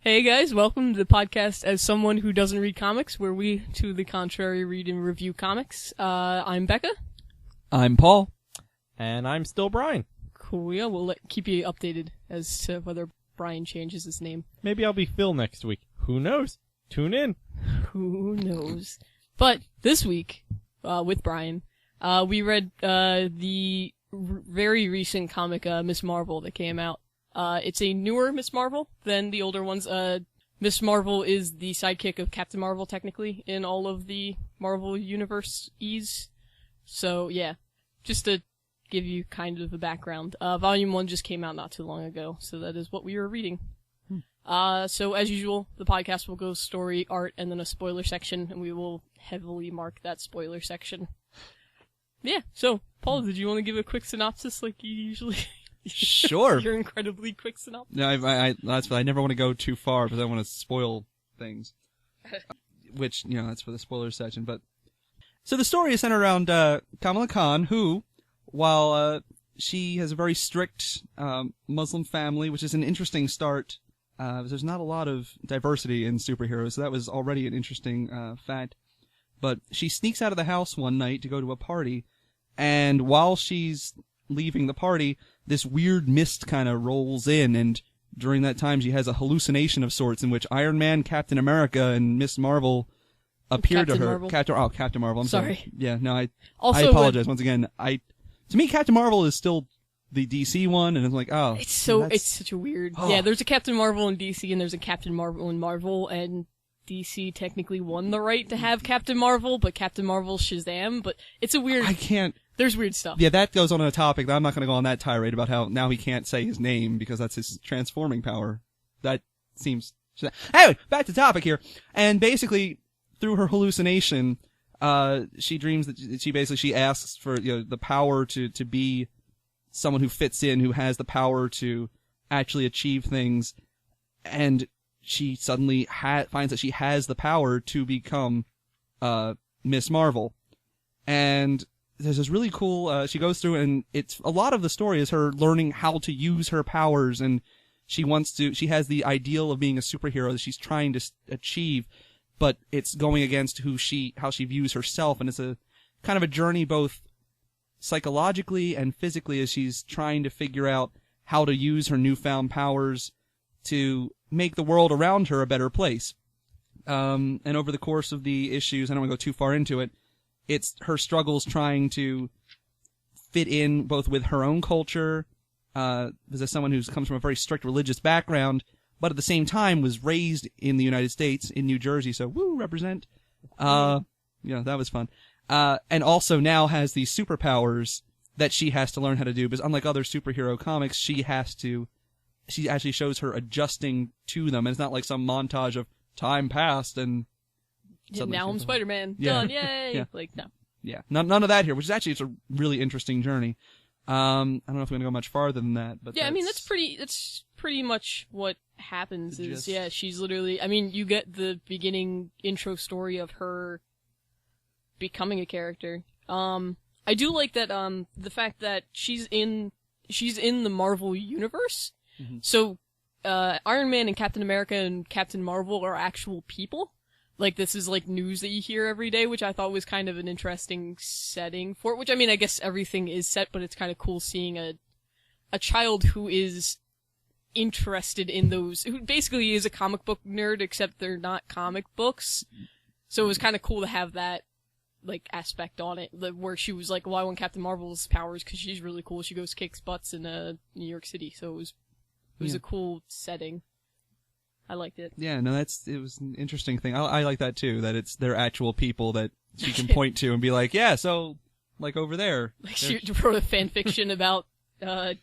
Hey guys, welcome to the podcast as someone who doesn't read comics, where we, to the contrary, read and review comics. I'm Becca. I'm Paul. And I'm still Brian. Cool, yeah, we'll keep you updated as to whether Brian changes his name. Maybe I'll be Phil next week. Who knows? Tune in. Who knows? But this week, with Brian, we read the very recent comic, Miss Marvel, that came out. It's a newer Miss Marvel than the older ones. Miss Marvel is the sidekick of Captain Marvel, technically, in all of the Marvel Universe-es. So, yeah, just to give you kind of a background. Volume 1 just came out not too long ago, so that is what we were reading. So, as usual, the podcast will go story, art, and then a spoiler section, and we will heavily mark that spoiler section. Yeah, so, Paul, did you want to give a quick synopsis like you usually... Sure. Your incredibly quick synopsis. No, I never want to go too far because I want to spoil things. Which, that's for the spoiler section. But so the story is centered around Kamala Khan, who, while she has a very strict Muslim family, which is an interesting start. There's not a lot of diversity in superheroes, so that was already an interesting fact. But she sneaks out of the house one night to go to a party, and while she's leaving the party, this weird mist kind of rolls in, and during that time she has a hallucination of sorts in which Iron Man, Captain America, and Miss Marvel appear to her. Captain Marvel. I'm sorry. Yeah, no, I apologize once again. To me, Captain Marvel is still the DC one, and I'm like, oh. It's such a weird. Oh. Yeah, there's a Captain Marvel in DC, and there's a Captain Marvel in Marvel, and DC technically won the right to have Captain Marvel, but Captain Marvel's Shazam, but it's a weird... There's weird stuff. Yeah, that goes on a topic that I'm not going to go on that tirade about how now he can't say his name because that's his transforming power. That seems... Anyway, back to topic here. And basically, through her hallucination, she dreams that she asks for the power to be someone who fits in, who has the power to actually achieve things, and she suddenly finds that she has the power to become Miss Marvel. And there's this really cool, she goes through, and it's a lot of the story is her learning how to use her powers, and she has the ideal of being a superhero that she's trying to achieve, but it's going against how she views herself, and it's a kind of a journey both psychologically and physically as she's trying to figure out how to use her newfound powers to make the world around her a better place. And over the course of the issues, I don't want to go too far into it, it's her struggles trying to fit in both with her own culture, as someone who comes from a very strict religious background, but at the same time was raised in the United States, in New Jersey, so woo, represent. That was fun. And also now has these superpowers that she has to learn how to do, because unlike other superhero comics, she actually shows her adjusting to them, and it's not like some montage of time passed and... now I'm Spider-Man. Yeah. Done, yay! Yeah. No. Yeah, none of that here, which is actually, it's a really interesting journey. I don't know if we're going to go much farther than that, but yeah, that's pretty much what happens she's literally, you get the beginning intro story of her becoming a character. I do like that, the fact that she's in the Marvel Universe. Mm-hmm. So, Iron Man and Captain America and Captain Marvel are actual people. Like, this is, news that you hear every day, which I thought was kind of an interesting setting for it, which, I guess everything is set, but it's kind of cool seeing a child who is interested in those, who basically is a comic book nerd, except they're not comic books. So it was kind of cool to have that, aspect on it, where she was like, well, I want Captain Marvel's powers because she's really cool. She goes kicks butts in, New York City, so it was a cool setting. I liked it. Yeah, no, it was an interesting thing. I like that too, that they're actual people that she can point to and be like, yeah, so, over there. She wrote a fan fiction about, the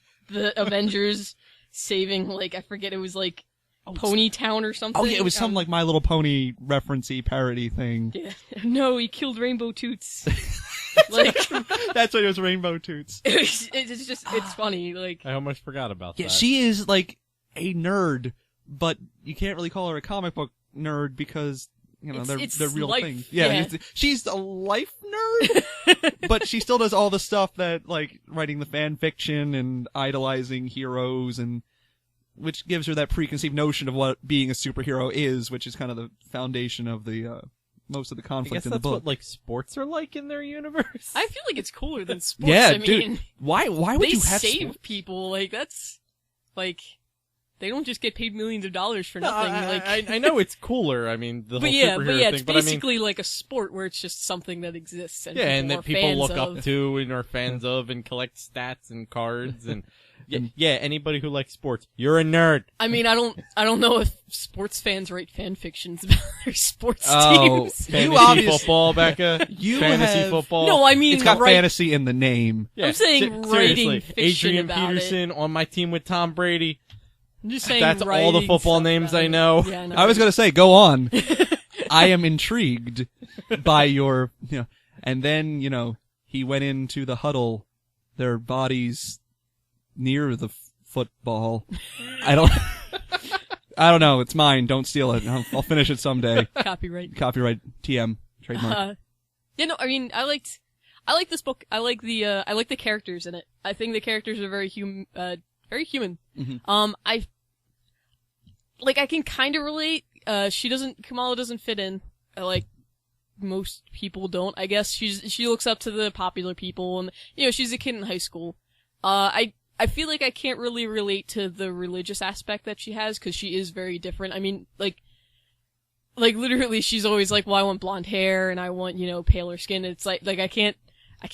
Avengers saving, I forget, it was Ponytown or something. Oh yeah, it was some My Little Pony reference-y parody thing. Yeah. No, he killed Rainbow Toots. That's what it was, Rainbow Toots. It's funny, I almost forgot about that. Yeah, she is, a nerd, but you can't really call her a comic book nerd because, they're real life. Things. Yeah. She's a life nerd, but she still does all the stuff that, writing the fan fiction and idolizing heroes and which gives her that preconceived notion of what being a superhero is, which is kind of the foundation of the most of the I conflict guess in the that's book. what like sports are like in their universe. I feel like it's cooler than sports. Yeah, I dude. mean, Why would they you have save sports? people. Like, that's, like, they don't just get paid millions of dollars for No, nothing. Like, I know it's cooler. I mean, the but whole yeah, superhero it's thing. But I mean, basically like a sport where it's just something that exists. And yeah, people and are that people fans look of. up to and are fans of and collect stats and cards and yeah, anybody who likes sports, you're a nerd. I mean, I don't know if sports fans write fan fictions about their sports Oh, teams. Fantasy football, Becca. You Fantasy have- football. No, I mean, It's got right, fantasy in the name. Yeah, I'm saying writing seriously. fiction Adrian about Peterson on my team with Tom Brady. I'm just saying That's all the writing football stuff names about I it. know. Yeah, no, I was going to say, go on. I am intrigued by your, and then, he went into the huddle, their bodies near the football. I don't know. It's mine. Don't steal it. I'll finish it someday. copyright. Copyright TM trademark. Yeah, no, I mean, I like this book. I like the characters in it. I think the characters are very human. Mhm. I can kind of relate. Kamala doesn't fit in. Like most people don't. I guess she looks up to the popular people, and she's a kid in high school. I feel like I can't really relate to the religious aspect that she has because she is very different. I mean, like literally, she's always like, "Well, I want blonde hair and I want paler skin." It's like I can't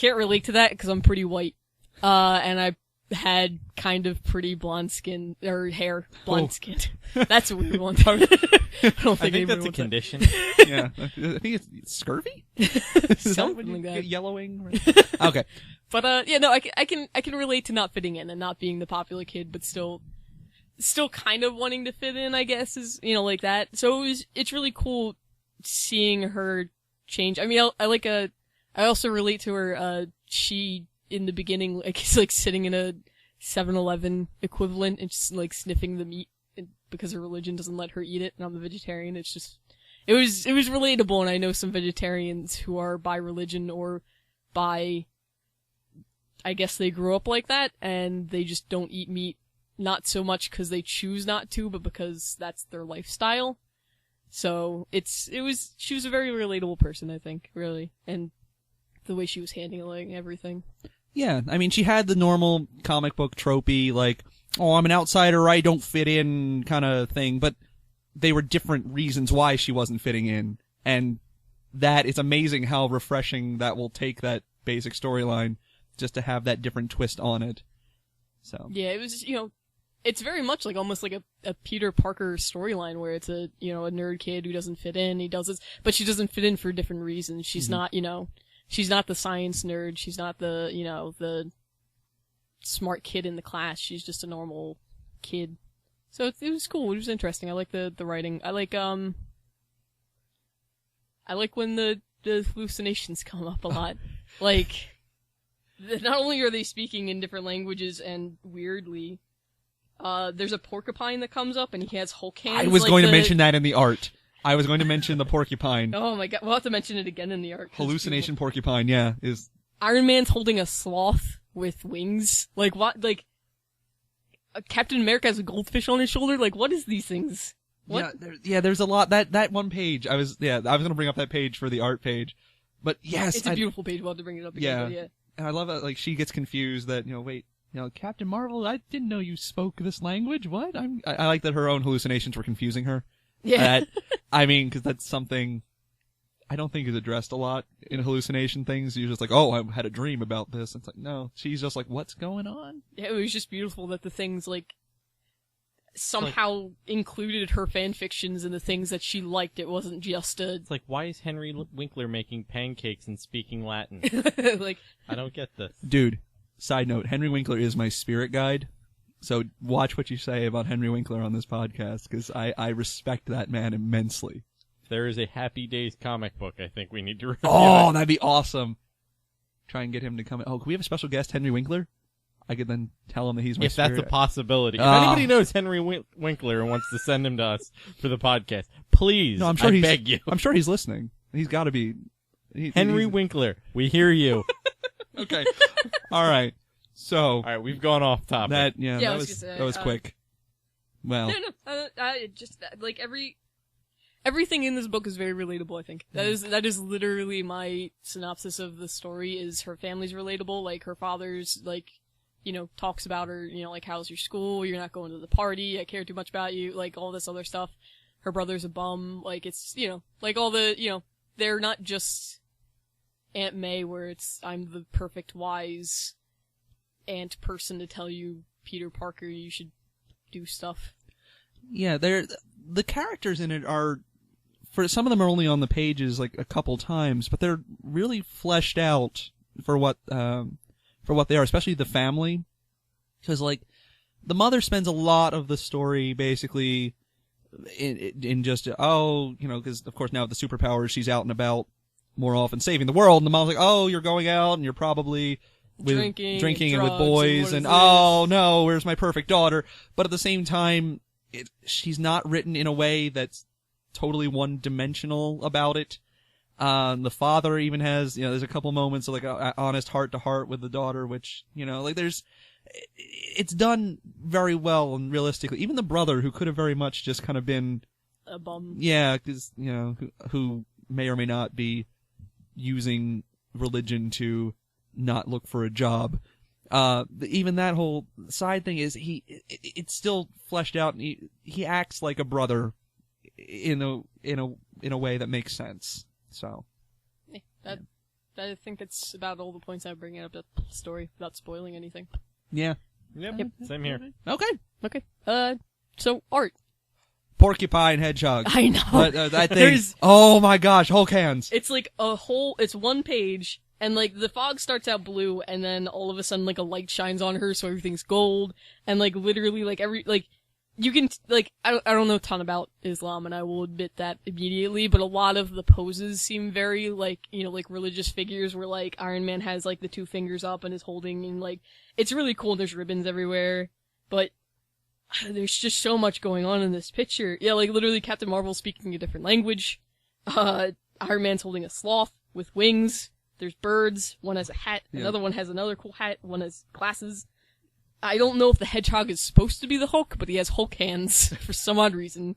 relate to that because I'm pretty white, and I had kind of pretty blonde skin or hair, blonde skin. That's a weird one. I don't think, I think that's a wants that. condition. Yeah. I think it's scurvy? Something like that. Yellowing? Right? Okay. But I can relate to not fitting in and not being the popular kid, but still kind of wanting to fit in, I guess, is like that. So it's really cool seeing her change. I mean, I also relate to her. She in the beginning, is sitting in a 7-Eleven equivalent and just sniffing the meat because her religion doesn't let her eat it, and I'm a vegetarian. It's just it was relatable, and I know some vegetarians who are by religion or by, I guess they grew up like that, and they just don't eat meat, not so much because they choose not to, but because that's their lifestyle. So she was a very relatable person, I think, really, and the way she was handling everything. Yeah, I mean, she had the normal comic book tropey, I'm an outsider, I don't fit in kind of thing, but they were different reasons why she wasn't fitting in, and that is amazing how refreshing that will take that basic storyline, just to have that different twist on it. So yeah, it was it's very much almost like a Peter Parker storyline where it's a a nerd kid who doesn't fit in. He does this, but she doesn't fit in for different reasons. She's not she's not the science nerd. She's not the the smart kid in the class. She's just a normal kid. So it was cool. It was interesting. I like the writing. I like when the hallucinations come up a lot. Not only are they speaking in different languages and weirdly, there's a porcupine that comes up and he has Hulk hands. I was going to mention that in the art. I was going to mention the porcupine. Oh my god, we'll have to mention it again in the art. Hallucination porcupine, yeah, is... Iron Man's holding a sloth with wings. What? Captain America has a goldfish on his shoulder? What is these things? What? Yeah, there's a lot. That one page, I was going to bring up that page for the art page. But yes. It's a beautiful page, we'll have to bring it up again. Yeah. And I love that, she gets confused that, wait, Captain Marvel, I didn't know you spoke this language. What? I like that her own hallucinations were confusing her. Yeah. Because that's something I don't think is addressed a lot in hallucination things. You're just I had a dream about this. It's no, she's just what's going on? Yeah, it was just beautiful that the things, somehow included her fan fictions and the things that she liked. It wasn't just a... It's why is Henry Winkler making pancakes and speaking Latin? I don't get this. Dude, side note, Henry Winkler is my spirit guide. So watch what you say about Henry Winkler on this podcast, because I respect that man immensely. There is a Happy Days comic book I think we need to review. Oh, that'd be awesome. Try and get him to come in. Oh, can we have a special guest, Henry Winkler? I could then tell him that he's my If spirit. that's a possibility. If anybody knows Henry Winkler and wants to send him to us for the podcast, please, no, I'm sure I beg you. I'm sure he's listening. He's got to be. Henry Winkler, we hear you. Okay. All right. So. All right, we've gone off topic. That was quick. Well, I just like everything in this book is very relatable. I think that is literally my synopsis of the story. Is her family's relatable? Like her father's like, talks about her. Like how's your school? You're not going to the party. I care too much about you. Like all this other stuff. Her brother's a bum. Like it's like all the they're not just Aunt May where it's I'm the perfect wise aunt person to tell you, Peter Parker, you should do stuff. Yeah, the characters in it are, for some of them are only on the pages like a couple times, but they're really fleshed out for what they are, especially the family, because like the mother spends a lot of the story basically in just because of course now with the superpowers she's out and about more often saving the world, and the mom's like, oh, you're going out and you're probably drinking and with boys, and oh no, where's my perfect daughter? But at the same time, she's not written in a way that's totally one-dimensional about it. The father even has, there's a couple moments of like a honest heart-to-heart with the daughter, which, like it's done very well and realistically. Even the brother, who could have very much just kind of been a bum. Yeah, because, who may or may not be using religion to not look for a job. Even that whole side thing is it's still fleshed out, and he acts like a brother in a way that makes sense. So, I think that's about all the points I bring up the story without spoiling anything. Yeah. Yep. Same here. Okay. So art. Porcupine hedgehog. I know. But, that thing. Oh my gosh, Hulk hands. It's like it's one page, and like the fog starts out blue, and then all of a sudden like a light shines on her, so everything's gold, and like literally like you can like I don't know a ton about Islam, and I will admit that immediately, but a lot of the poses seem very like like religious figures, where like Iron Man has like the two fingers up and is holding, and like it's really cool. There's ribbons everywhere, but there's just so much going on in this picture. Yeah, like literally Captain Marvel speaking a different language. Iron Man's holding a sloth with wings. There's birds. One has a hat. Yeah. Another one has another cool hat. One has glasses. I don't know if the hedgehog is supposed to be the Hulk, but he has Hulk hands for some odd reason.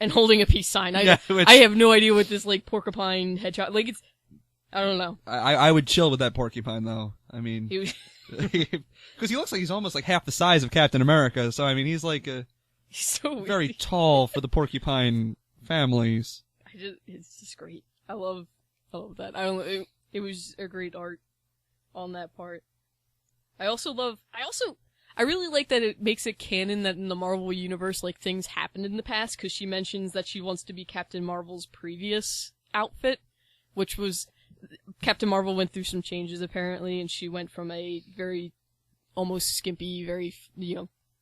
And holding a peace sign. I have no idea what this like porcupine hedgehog like. I don't know. I would chill with that porcupine though. I mean, because he looks like he's almost like half the size of Captain America. So I mean, he's like he's so very tall for the porcupine families. It's just great. I love that. I don't know. It was a great art on that part. I really like that it makes it canon that in the Marvel universe, like, things happened in the past, because she mentions that she wants to be Captain Marvel's previous outfit, which was, Captain Marvel went through some changes apparently, and she went from a very, almost skimpy, very,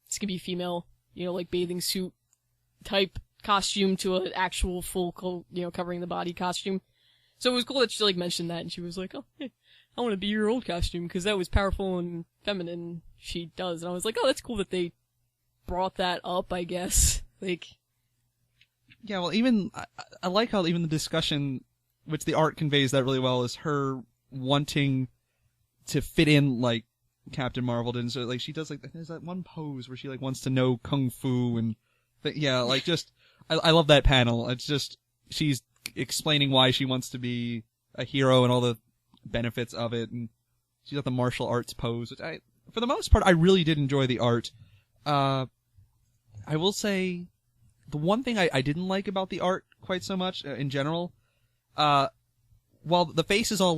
skimpy female, like bathing suit type costume to an actual full, covering the body costume. So it was cool that she, like, mentioned that, and she was like, oh, hey, I want to be your old costume, because that was powerful and feminine. She does. And I was like, oh, that's cool that they brought that up, I guess. Like, yeah, well, even, I like how even the discussion, which the art conveys that really well, is her wanting to fit in like Captain Marvel did. And so, like, she does, like, there's that one pose where she, like, wants to know Kung Fu, and, yeah, like, just, I love that panel. It's just, she's explaining why she wants to be a hero and all the benefits of it, and she's got the martial arts pose, which for the most part, I really did enjoy the art. I will say, the one thing I didn't like about the art quite so much, in general, while the faces all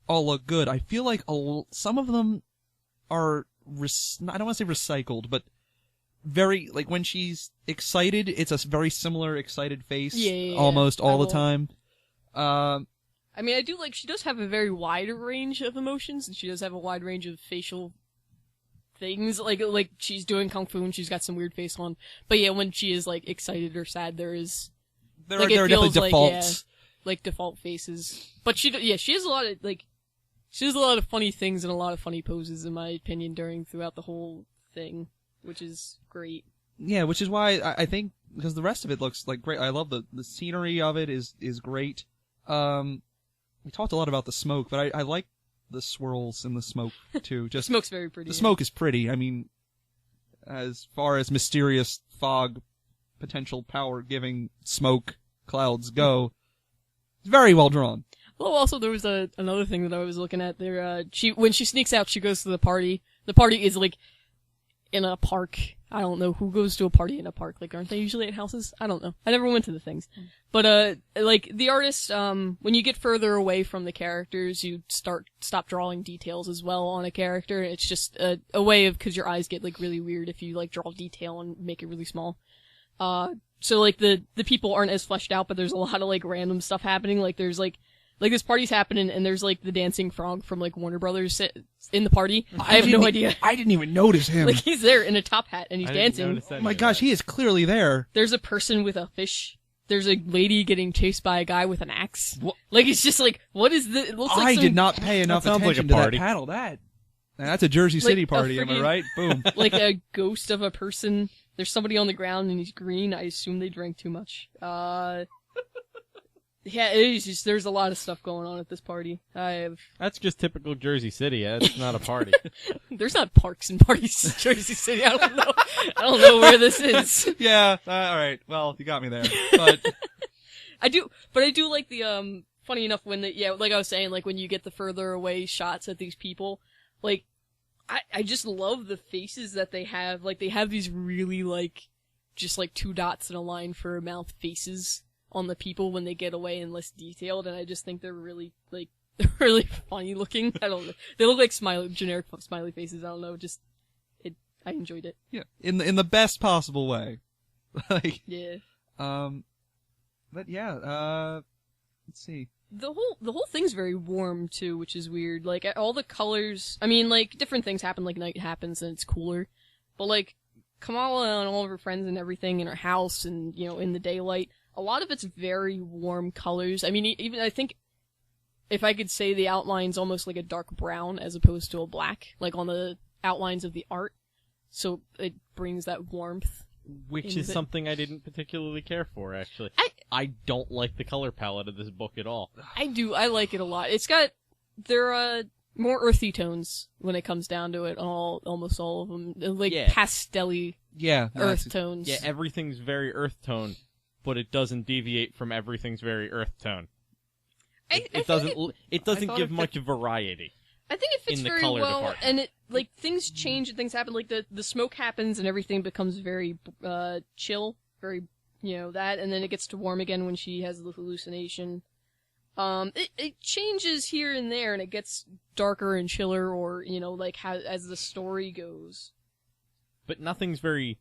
look good, I feel like some of them are, I don't want to say recycled, but very, like, when she's excited, it's a very similar excited face, almost all the time. I mean, I do like, she does have a very wide range of emotions, and she does have a wide range of facial things, like she's doing Kung Fu and she's got some weird face on. But yeah, when she is, like, excited or sad, there are definitely defaults. Like default faces. But she has a lot of, like, she does a lot of funny things and a lot of funny poses, in my opinion, throughout the whole thing, which is great. Yeah, which is why I think, because the rest of it looks, like, great. I love the scenery of it is great. We talked a lot about the smoke, but I like the swirls in the smoke, too. Just smoke's very pretty. The smoke is pretty. I mean, as far as mysterious fog, potential power-giving smoke clouds go. It's very well drawn. Well, also there was another thing that I was looking at there. When she sneaks out, she goes to the party. The party is like in a park. I don't know who goes to a party in a park. Like, aren't they usually at houses? I don't know. I never went to the things. But like the artist, when you get further away from the characters, you stop drawing details as well on a character. It's just a way of, because your eyes get like really weird if you like draw detail and make it really small. So like the people aren't as fleshed out, but there's a lot of like random stuff happening. Like there's like this party's happening and there's like the dancing frog from like Warner Brothers in the party. I have no idea. I didn't even notice him. Like he's there in a top hat and he's dancing. Oh my gosh, he is clearly there. There's a person with a fish. There's a lady getting chased by a guy with an axe. What? Like it's just like, what is this? It looks like I did not pay enough attention to that panel. That's a Jersey City party, am I right? Boom. Like a ghost of a person. There's somebody on the ground and he's green. I assume they drank too much. Yeah, it is just, there's a lot of stuff going on at this party. That's just typical Jersey City. It's not a party. There's not parks and parties in Jersey City. I don't know where this is. Yeah, alright. Well, you got me there. But I do like the, funny enough when like I was saying, like when you get the further away shots at these people, like, I just love the faces that they have. Like, they have these really, like, just like 2 dots and a line for a mouth faces on the people when they get away and less detailed, and I just think they're really, like, really funny looking. I don't know. They look like generic smiley faces. I don't know. I enjoyed it. Yeah. In the best possible way. Like. Yeah. But yeah, let's see. The whole thing's very warm too, which is weird. Like, all the colors, I mean, like, different things happen, like night happens and it's cooler. But like, Kamala and all of her friends and everything in her house and, you know, in the daylight, a lot of it's very warm colors. I mean, even, I think, if I could say the outline's almost like a dark brown as opposed to a black, like on the outlines of the art. So it brings that warmth. Which is something I didn't particularly care for, actually. I don't like the color palette of this book at all. I do. I like it a lot. They're more earthy tones when it comes down to it. Almost all of them. Like, pastel-y earth tones. Yeah, everything's very earth tone, but it doesn't deviate from everything's very earth tone. It doesn't give much variety. I think it fits very well, and things change and things happen. Like, the smoke happens and everything becomes very, chill, very, that, and then it gets to warm again when she has the hallucination. It changes here and there, and it gets darker and chiller, or, as the story goes. But nothing's very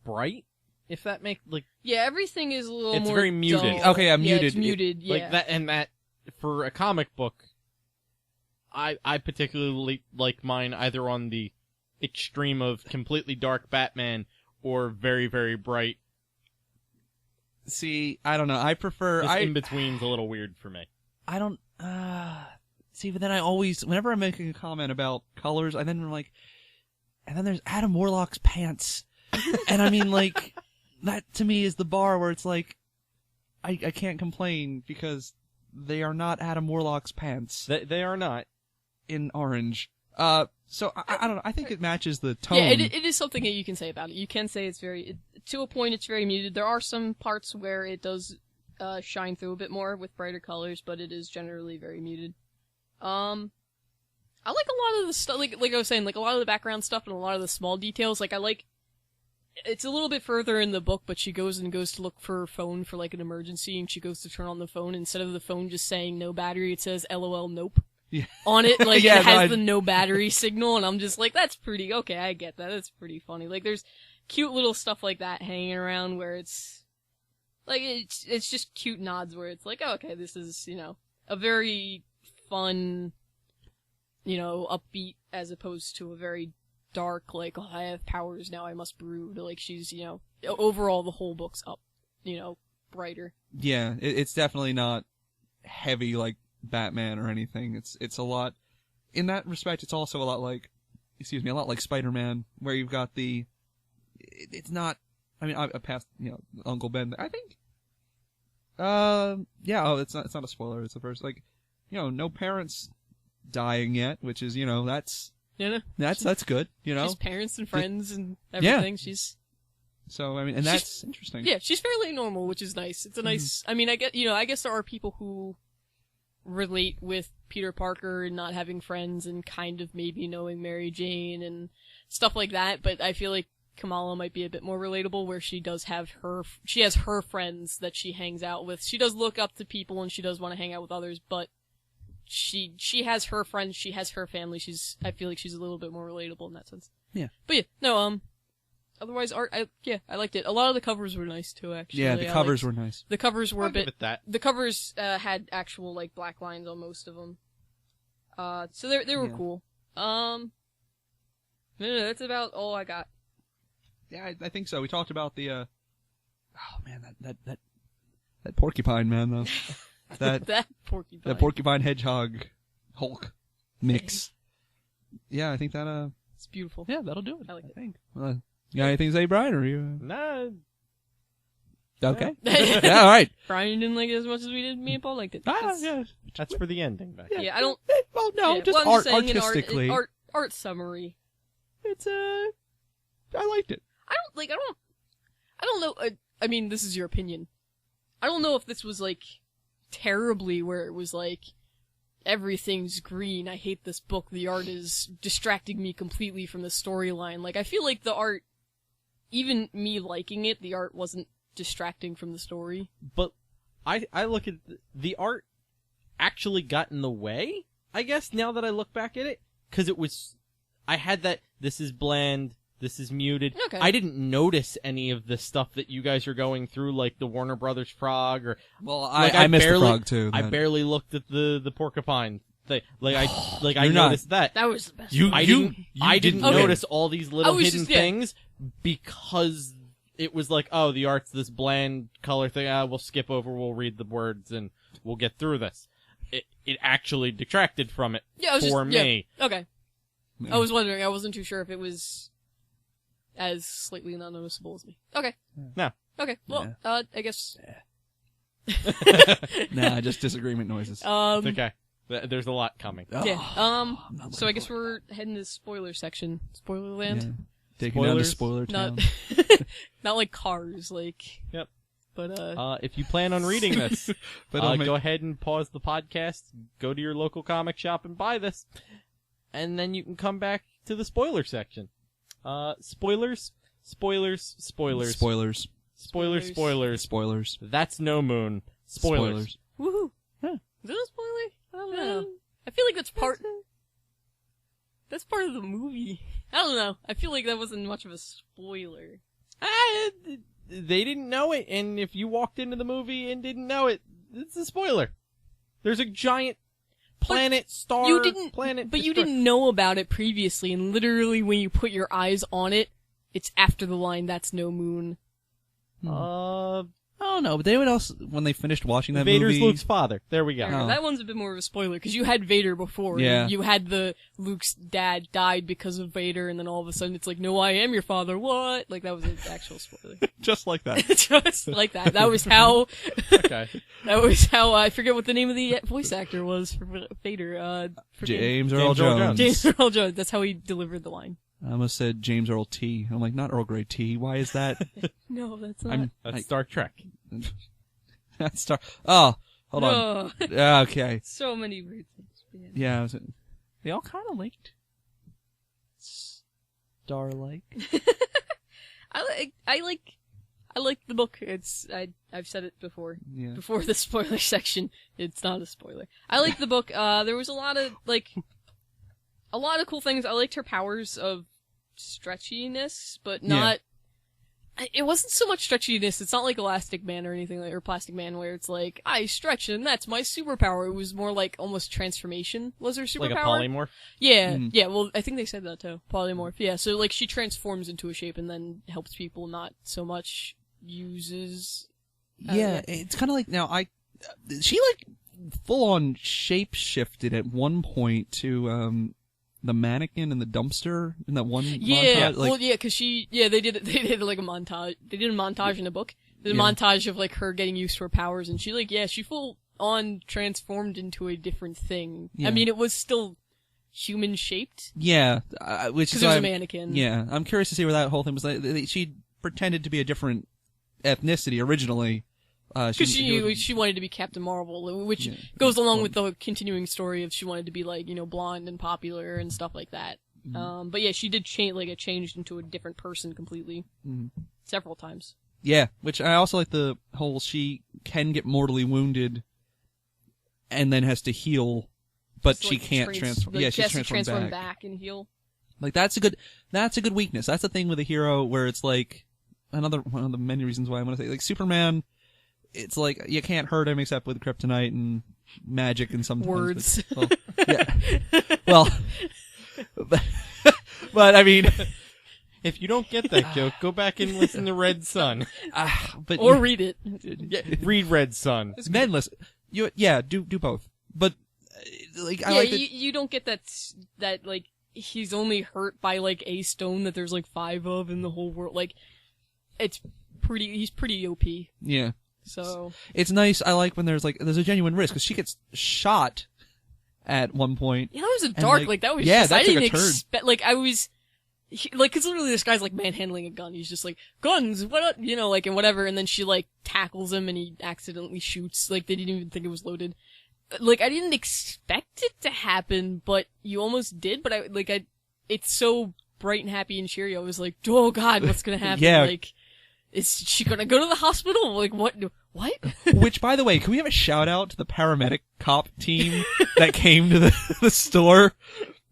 bright, if that makes, Yeah, everything is a little more It's very muted. dull. Okay, muted. It's muted, yeah. Like that, and that, for a comic book, I particularly like mine either on the extreme of completely dark Batman or very, very bright. See, I don't know. I prefer... in-between's a little weird for me. I don't... See, but then I always... Whenever I'm making a comment about colors, and then there's Adam Warlock's pants. And I mean, like, that to me is the bar where it's like, I can't complain because they are not Adam Warlock's pants. They are not. In orange. So I don't know. I think it matches the tone. Yeah, it is something that you can say about it. You can say it's to a point, it's very muted. There are some parts where it does shine through a bit more with brighter colors, but it is generally very muted. I like a lot of the stuff, like I was saying, like a lot of the background stuff and a lot of the small details. Like, it's a little bit further in the book, but she goes to look for her phone for like an emergency, and she goes to turn on the phone. Instead of the phone just saying no battery, it says LOL nope. Yeah. On it, like, it has the no battery signal, and I'm just like, that's pretty, okay, I get that, that's pretty funny. Like, there's cute little stuff like that hanging around where it's just cute nods where it's like, oh, okay, this is, a very fun, upbeat, as opposed to a very dark, like, oh, I have powers, now I must brood, like, she's, overall the whole book's up, brighter. Yeah, it's definitely not heavy, like, Batman or anything. It's a lot, in that respect, it's also a lot like Spider-Man, where you've got it's not, I mean, I passed, Uncle Ben, I think, it's not a spoiler, it's the first, no parents dying yet, which is, that's No. That's good. You know, she's parents and friends and everything. She's. So I mean, and that's interesting. Yeah, she's fairly normal, which is nice. It's a nice. I mean, I guess there are people who relate with Peter Parker and not having friends and kind of maybe knowing Mary Jane and stuff like that. But I feel like Kamala might be a bit more relatable, where she has her friends that she hangs out with. She does look up to people and she does want to hang out with others, but she has her friends, she has her family. I feel like she's a little bit more relatable in that sense. Yeah. But yeah, no, otherwise art, I liked it. A lot of the covers were nice too, actually. Yeah, the covers were nice. The covers were I'll give it that. The covers had actual like black lines on most of them. So they were cool. No, that's about all I got. Yeah, I think so. We talked about the oh man, that porcupine man though. that porcupine hedgehog Hulk mix. Yeah, I think that it's beautiful. Yeah, that'll do it. I like it. think. You got anything to say, Brian, or are you Nah. okay? Yeah, all right. Brian didn't like it as much as we did. Me and Paul liked it. Yeah. That's for the ending. Back. Yeah, I don't. Well, no, yeah, just well, I'm just saying artistically. art summary. It's I liked it. I don't know. I mean, this is your opinion. I don't know if this was like terribly where it was like everything's green. I hate this book. The art is distracting me completely from the storyline. Like, I feel like the art, even me liking it, the art wasn't distracting from the story. But I look at the art actually got in the way, I guess, now that I look back at it. Because I had that, this is bland, this is muted. Okay. I didn't notice any of the stuff that you guys are going through, like the Warner Brothers frog, or... Well, like, I missed the frog, too. I barely looked at the porcupine thing. I You're noticed that. That was the best. I didn't Okay. notice all these little hidden just, yeah. things because it was like, oh, the art's this bland color thing. We'll skip over, we'll read the words, and we'll get through this. It actually detracted from it for me. Yeah. Okay. Yeah. I was wondering. I wasn't too sure if it was as slightly non-noticeable as me. Okay. No. Okay. Well, I guess. Nah, just disagreement noises. It's okay. There's a lot coming. Yeah. So I guess we're heading to the spoiler section. Spoiler land. Yeah. Taking down to spoiler town. Not like Cars, like. Yep. But if you plan on reading this, But go ahead and pause the podcast, go to your local comic shop and buy this, and then you can come back to the spoiler section. Spoilers. That's no moon. Spoilers. Woohoo! Yeah. Is it a spoiler? I don't know. I feel like that's part of the movie. I don't know. I feel like that wasn't much of a spoiler. They didn't know it, and if you walked into the movie and didn't know it, it's a spoiler. There's a giant planet, But you didn't know about it previously, and literally when you put your eyes on it, it's after the line, "That's no moon." I don't know, but they would also, when they finished watching that Vader's movie... Luke's father. There we go. I don't know, that one's a bit more of a spoiler, because you had Vader before. Yeah. And you had Luke's dad died because of Vader, and then all of a sudden it's like, no, I am your father, what? Like, that was an actual spoiler. Just like that. Just like that. That was how... Okay. That was how, I forget what the name of the voice actor was for Vader. James Earl Jones. James Earl Jones. That's how he delivered the line. I almost said James Earl T. I'm like, not Earl Grey tea. Why is that? No, that's not. That's Star Trek. That's Oh, hold on. Okay. So many weird things. Yeah, they all kind of linked. Star-like. I like the book. I've said it before. Yeah. Before the spoiler section. It's not a spoiler. I like the book. There was a lot of cool things. I liked her powers of stretchiness, but not. It wasn't so much stretchiness. It's not like Elastic Man or anything or Plastic Man, where it's like I stretch and that's my superpower. It was more like almost transformation was her superpower. Like a polymorph. Yeah, yeah. Well, I think they said that too. Polymorph. Yeah. So like she transforms into a shape and then helps people. Not so much uses. Yeah, it's kind of like she like full on shape shifted at one point to the mannequin in the dumpster in that one montage. Well, yeah, because they did like a montage. They did a montage in the book. There's a montage of like her getting used to her powers, and she full on transformed into a different thing. Yeah. I mean, it was still human shaped. Yeah, which is because it was a mannequin. Yeah, I'm curious to see where that whole thing was. Like, she pretended to be a different ethnicity originally. Because she wanted to be Captain Marvel, which goes along with the continuing story of she wanted to be like, blonde and popular and stuff like that. Mm-hmm. But yeah, she did changed into a different person completely. Mm-hmm. Several times. Yeah, which I also like the whole she can get mortally wounded and then has to heal, but she can't transform. Yeah, she's transformed back and heal. Like that's a good weakness. That's the thing with a hero where it's like one of the many reasons why I want to say like Superman. It's like you can't hurt him except with kryptonite and magic and sometimes words. Well, but I mean, if you don't get that joke, go back and listen to Red Sun, or read it. Yeah, read Red Sun. Men listen. Do both. But like, I like you don't get that like he's only hurt by like a stone that there's like 5 of in the whole world. Like, he's pretty OP. Yeah. So it's nice. I like when there's a genuine risk because she gets shot at one point. Yeah, that was dark. Like that was I didn't expect. Like I was, because literally this guy's like manhandling a gun. He's just like guns, what up? Like and whatever. And then she like tackles him and he accidentally shoots. Like they didn't even think it was loaded. Like I didn't expect it to happen, but you almost did. But it's so bright and happy and cheery. I was like, oh god, what's gonna happen? Yeah. Like. Is she gonna go to the hospital? Like, what? Which, by the way, can we have a shout out to the paramedic cop team that came to the store?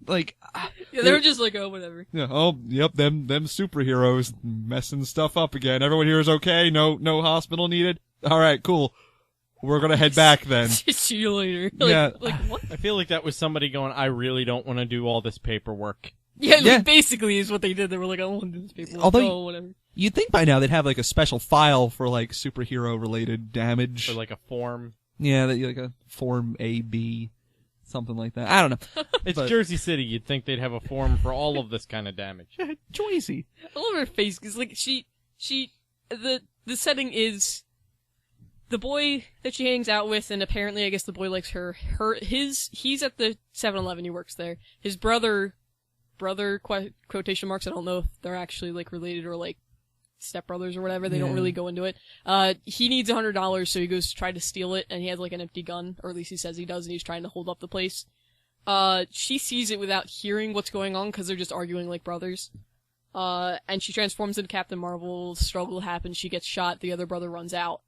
Like, yeah, they were just like, oh, whatever. Yeah, oh, yep, them superheroes messing stuff up again. Everyone here is okay? No hospital needed? Alright, cool. We're gonna head back then. See you later. Yeah. Like, what? I feel like that was somebody going, I really don't want to do all this paperwork. Yeah, like, basically is what they did. They were like, I don't want to do this paperwork. Although, whatever. You'd think by now they'd have like a special file for like superhero-related damage. Or like a form. Yeah, like a Form A-B, something like that. I don't know. It's Jersey City. You'd think they'd have a form for all of this kind of damage. Jersey. I love her face, because like, the setting is the boy that she hangs out with, and apparently I guess the boy likes her. He's at the 7-Eleven, he works there. His brother quotation marks, I don't know if they're actually like related or like stepbrothers or whatever, they don't really go into it. He needs $100, so he goes to try to steal it, and he has like an empty gun, or at least he says he does, and he's trying to hold up the place. She sees it without hearing what's going on, because they're just arguing like brothers. And she transforms into Captain Marvel, struggle happens, she gets shot, the other brother runs out.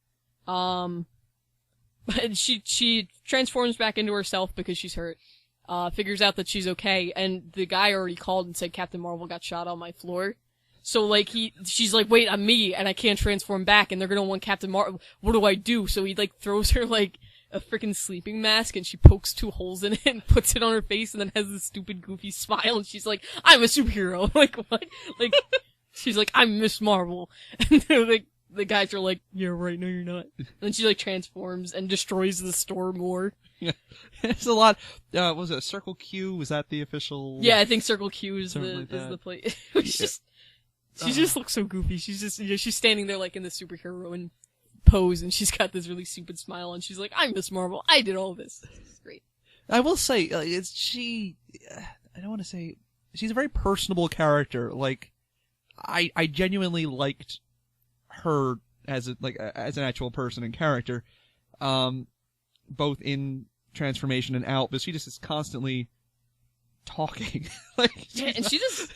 And she transforms back into herself because she's hurt. Figures out that she's okay, and the guy already called and said Captain Marvel got shot on my floor. So, like, she's like, wait, I'm me, and I can't transform back, and they're gonna want Captain Marvel. What do I do? So he, like, throws her, like, a freaking sleeping mask, and she pokes 2 holes in it and puts it on her face, and then has this stupid, goofy smile, and she's like, I'm a superhero. Like, what? Like, she's like, I'm Miss Marvel. And they're like, the guys are like, yeah, right, no, you're not. And then she, like, transforms and destroys the store more. Yeah. It's a lot. Was it Circle Q? Was that the official? Yeah, I think Circle Q is the place. She just looks so goofy. She's just, she's standing there like in the superhero pose, and she's got this really stupid smile, and she's like, I'm Miss Marvel. I did all this. It's great. I will say, I don't want to say, she's a very personable character. Like, I genuinely liked her as an actual person and character. Both in transformation and out, but she just is constantly talking. Like, and she does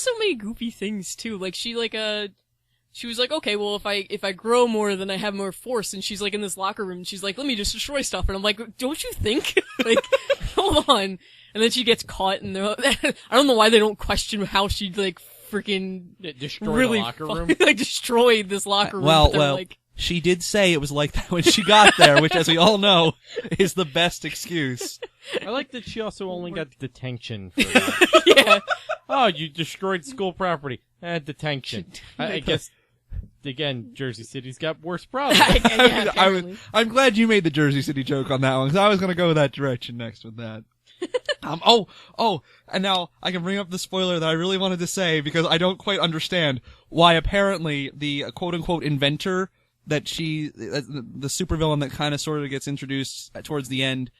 so many goofy things too. Like she was like, okay, well if I grow more, then I have more force. And she's like in this locker room. And she's like, let me just destroy stuff. And I'm like, don't you think? Like, hold on. And then she gets caught, and I don't know why they don't question how she like freaking destroyed the locker room. Like destroyed this locker room. Well. Like, she did say it was like that when she got there, which, as we all know, is the best excuse. I like that she also only got detention for that. Yeah. Oh, you destroyed school property. Detention. I guess, again, Jersey City's got worse problems. I'm glad you made the Jersey City joke on that one, because I was going to go that direction next with that. And now I can bring up the spoiler that I really wanted to say, because I don't quite understand why apparently the quote-unquote inventor that the supervillain that kind of sort of gets introduced towards the end,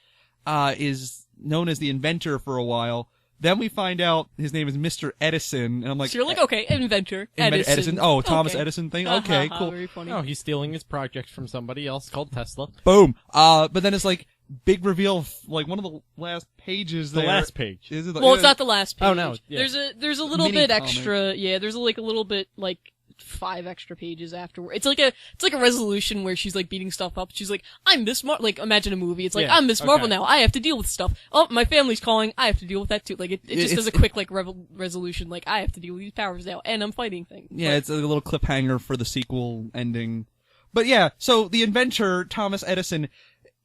is known as the inventor for a while. Then we find out his name is Mr. Edison, and I'm like... So you're like, okay, inventor, Edison. Oh, Thomas Edison thing? Okay, cool. Very funny. Oh, he's stealing his project from somebody else called Tesla. Boom. But then it's like, big reveal, like one of the last pages there. The last page. Is it well, it's not the last page. Oh, no. Yeah. There's a little Mini bit comic. extra. Yeah, there's like a little bit, like, 5 extra pages afterward. It's like a resolution where she's like beating stuff up. She's like, I'm Miss Marvel. Like, imagine a movie. It's like, Yeah, I'm Miss Marvel okay. now. I have to deal with stuff. Oh, my family's calling. I have to deal with that too. Like, it just does a quick like resolution. Like, I have to deal with these powers now, and I'm fighting things. Yeah, it's a little cliffhanger for the sequel ending. But yeah, so the inventor, Thomas Edison,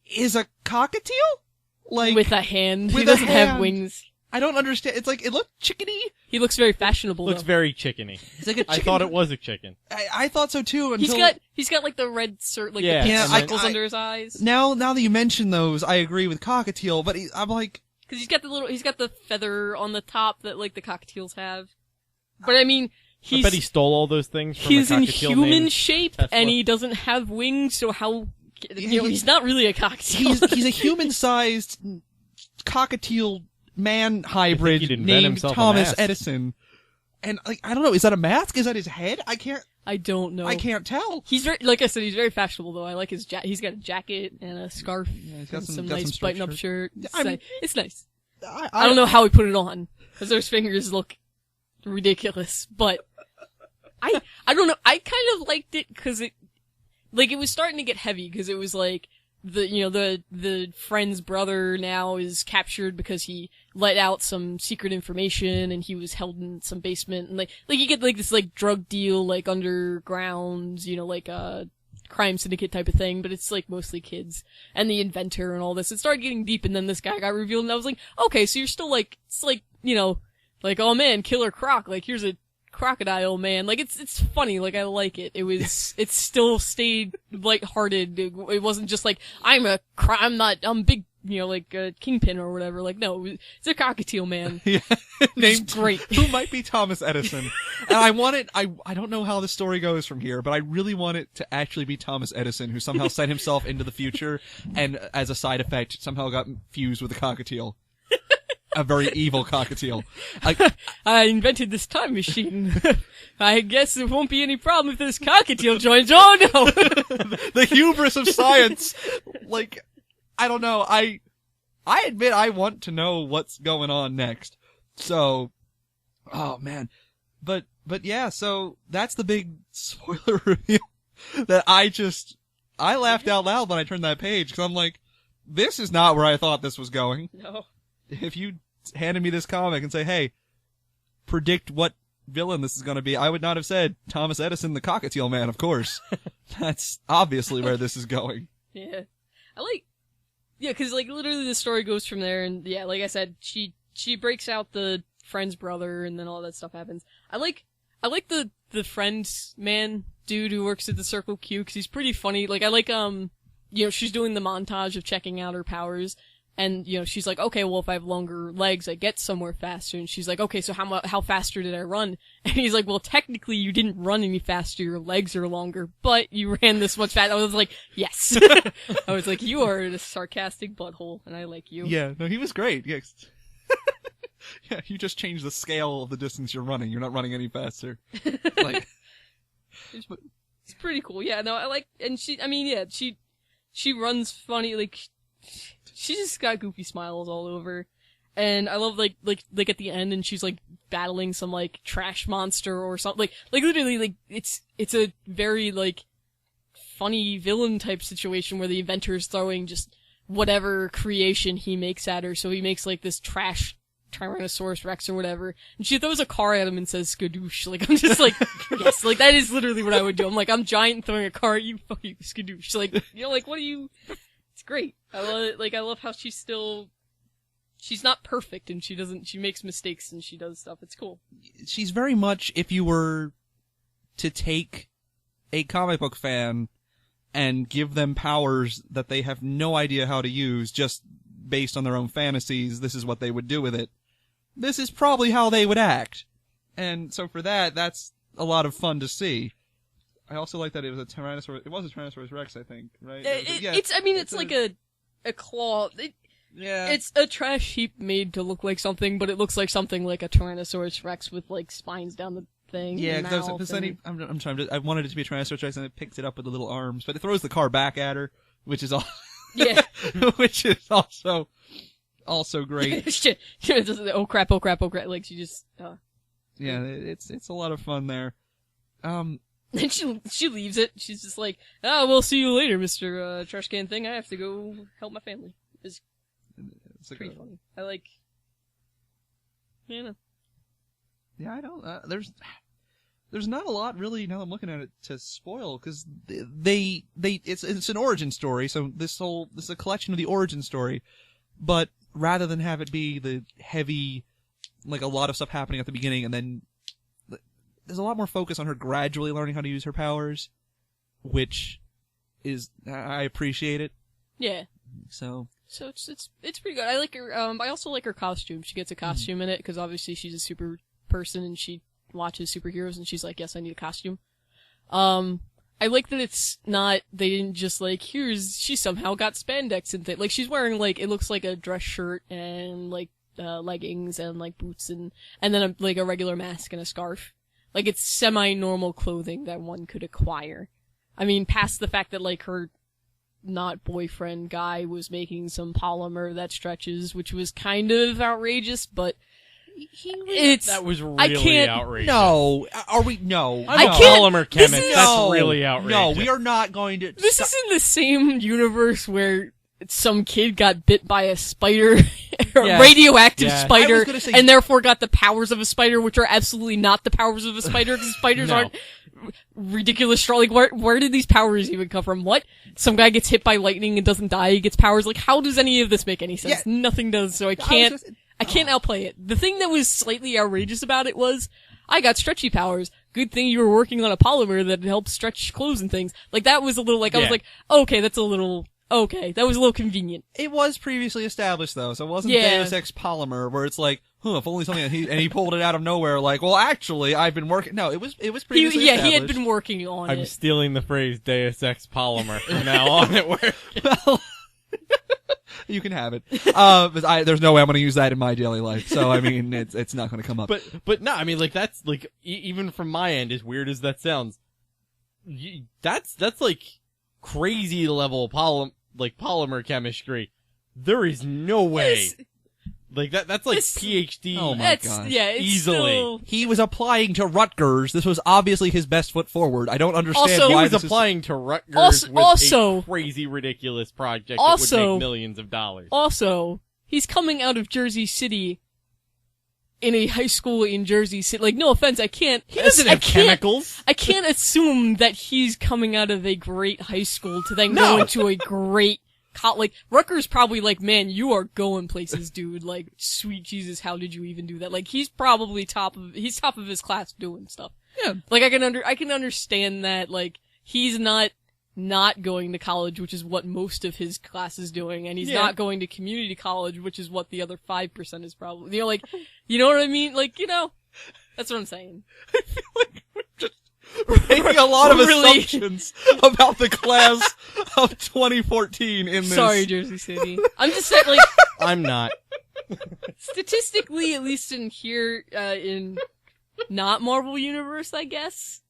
is a cockatiel? Like, With a hand. with He a doesn't have hand. wings. I don't understand. It's like, it looked chickeny. He looks very fashionable. Looks though. very chickeny. It's like a chicken. I thought it was a chicken. I thought so too until... He's got like the red Yeah, the yeah, circles I- under his eyes. Now that you mention those, I agree with cockatiel, but I'm like... Cause he's got the feather on the top that like the cockatiels have. But I mean, I bet he stole all those things from he's a in cockatiel human named shape Tesla. and he doesn't have wings, so how, he's not really a cockatiel. He's a human-sized cockatiel man You hybrid think he'd invent named himself a Thomas mask? Edison. And like, I don't know, is that a mask? Is that his head? I don't know. can't tell. He's very, like I said, he's very fashionable though. I like his he's got a jacket and a scarf he's got and some- some got some nice striped button-up shirt. I mean- It's nice. I I don't know how he put it on, cause those fingers look ridiculous, but I don't know, I kind of liked it cause it was starting to get heavy cause it was like, the friend's brother now is captured because he let out some secret information and he was held in some basement and like you get like this like drug deal like underground, like a crime syndicate type of thing, but it's like mostly kids and the inventor and all this. It started getting deep and then this guy got revealed and I was like, okay, so you're still like, it's like, like, oh man, Killer Croc, like here's a crocodile man. Like it's funny, like I like it. It still stayed lighthearted. It wasn't just like, I'm big, like a kingpin or whatever. Like no, it's a cockatiel man. Yeah. Named great. Who might be Thomas Edison. And I want it, I don't know how the story goes from here, but I really want it to actually be Thomas Edison who somehow sent himself into the future and as a side effect somehow got fused with a cockatiel. A very evil cockatiel. I invented this time machine. I guess there won't be any problem if this cockatiel joins. Oh no! The hubris of science. Like, I don't know. I admit I want to know what's going on next. So, oh man. But yeah, so that's the big spoiler reveal that I laughed out loud when I turned that page because I'm like, this is not where I thought this was going. No. If you handed me this comic and say, hey, predict what villain this is going to be, I would not have said Thomas Edison, the cockatiel man, of course. That's obviously where this is going. Yeah. Cause like literally the story goes from there and yeah, like I said, she breaks out the friend's brother and then all that stuff happens. I like the friend's man dude who works at the Circle Q cause he's pretty funny. Like I like, she's doing the montage of checking out her powers. And, she's like, okay, well, if I have longer legs, I get somewhere faster. And she's like, okay, so how faster did I run? And he's like, well, technically you didn't run any faster, your legs are longer, but you ran this much faster. I was like, yes. I was like, you are a sarcastic butthole, and I like you. Yeah, no, he was great. Yeah. Yeah, you just changed the scale of the distance you're running. You're not running any faster. Like, It's pretty cool. Yeah, no, I like, and she runs funny, like, she just got goofy smiles all over. And I love, like at the end, and she's, like, battling some, like, trash monster or something. Like, literally, like, it's a very, like, funny villain type situation where the inventor's throwing just whatever creation he makes at her. So he makes, like, this trash Tyrannosaurus Rex or whatever. And she throws a car at him and says, skadoosh. Like, I'm just like, yes, like, that is literally what I would do. I'm like, I'm giant and throwing a car at you, fuck you, skadoosh. Like, like, what do you... It's great. I love it. Like, I love how she's not perfect and she makes mistakes and she does stuff. It's cool. She's very much, if you were to take a comic book fan and give them powers that they have no idea how to use just based on their own fantasies, this is what they would do with it. This is probably how they would act. And so for that's a lot of fun to see. I also like that it was a Tyrannosaurus. It was a Tyrannosaurus Rex, I think, right? It's like a claw. Yeah. It's a trash heap made to look like something, but it looks like something like a Tyrannosaurus Rex with, like, spines down the thing. Yeah, because I'm trying to. I wanted it to be a Tyrannosaurus Rex, and it picks it up with the little arms, but it throws the car back at her, which is all. Yeah. Which is also great. Shit. Oh crap, like she just, Yeah, it's a lot of fun there. And she leaves it. She's just like, "Oh, we'll see you later, Mr. Trash Can Thing. I have to go help my family." It's pretty funny. I like. Yeah. Yeah, I don't. There's not a lot really now that I'm looking at it to spoil because it's an origin story. So this is a collection of the origin story, but rather than have it be the heavy, like a lot of stuff happening at the beginning and then. There's a lot more focus on her gradually learning how to use her powers, which is I appreciate it. Yeah. So it's pretty good. I like her. I also like her costume. She gets a costume in it because obviously she's a super person and she watches superheroes and she's like, yes, I need a costume. I like that it's not. They didn't just like she somehow got spandex and things. Like she's wearing like it looks like a dress shirt and like leggings and like boots and then like a regular mask and a scarf. Like, it's semi-normal clothing that one could acquire. I mean, past the fact that, like, her not-boyfriend guy was making some polymer that stretches, which was kind of outrageous, but that was really outrageous. No. Are we? No. I'm a polymer chemist. That's really outrageous. No, we are not going to... This is in the same universe where some kid got bit by a spider, a radioactive spider, and therefore got the powers of a spider, which are absolutely not the powers of a spider, because spiders aren't ridiculous strong. Like, where did these powers even come from? What? Some guy gets hit by lightning and doesn't die, he gets powers. Like, how does any of this make any sense? Yeah. Nothing does, so I can't outplay it. The thing that was slightly outrageous about it was, I got stretchy powers. Good thing you were working on a polymer that helps stretch clothes and things. Like, that was a little, like, I was like, okay, that's a little... Okay, that was a little convenient. It was previously established, though, so it wasn't Deus Ex Polymer, where it's like, if only something, and he pulled it out of nowhere, like, well, actually, I've been working... No, it was previously established. He had been working on it. I'm stealing the phrase Deus Ex Polymer from now on at work. Well, you can have it. But there's no way I'm going to use that in my daily life, so, I mean, it's not going to come up. But no, I mean, like, that's, like, even from my end, as weird as that sounds, that's like... crazy level polymer chemistry. There is no way. Like that's like PhD. Oh my god! Yeah, it's easily. He was applying to Rutgers. This was obviously his best foot forward. I don't understand why he was applying to Rutgers with a crazy, ridiculous project that would make millions of dollars. Also, he's coming out of Jersey City. In a high school in Jersey City, like, no offense, I can't. He doesn't have chemicals. I can't assume that he's coming out of a great high school to then go into a great like, Rutgers probably like, man, you are going places, dude. Like, sweet Jesus, how did you even do that? Like, he's probably top of his class doing stuff. Yeah. Like, I can understand that, like, he's not going to college, which is what most of his class is doing, and he's not going to community college, which is what the other 5% is probably. You know, like, you know what I mean? Like, you know, that's what I'm saying. I feel like we're just making a lot of assumptions about the class of 2014 in this. Sorry, Jersey City. I'm just saying, like... I'm not. Statistically, at least in here, in not Marvel Universe, I guess,